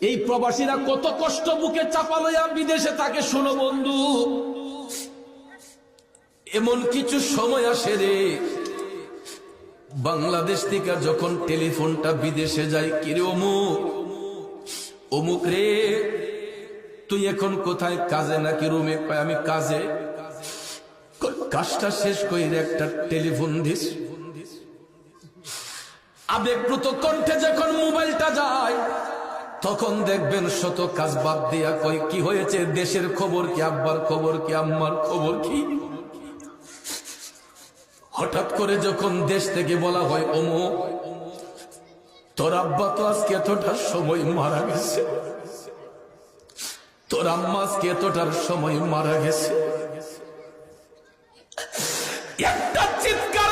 এই প্রবাসীরা কত কষ্ট বুকে চাপা লইয়া বিদেশে থাকে। শোনো বন্ধু, এমন কিছু সময় আসে রে, বাংলাদেশ থেকে যখন টেলিফোনটা বিদেশে যায়, কিরে অমুক অমুক রে, তুই এখন কোথায়, কাজে নাকি রুমে? কয় আমি কাজে। কাজটা শেষ করে একটা টেলিফোন দিস। আবেগপ্রুত কণ্ঠে যখন মোবাইলটা যায়, তখন দেখবেন শত কাজ বাদ দিয়া কই কি হয়েছে, দেশের খবর কি, আব্বার খবর কি, আম্মার খবর কি। হঠাৎ করে যখন দেশ থেকে বলা হয় অমুক, তোর আব্বা তো আজকে এতটার সময় মারা গেছে, তোর আম্মা আজকে এতটার সময় মারা গেছে, একটা চিৎকার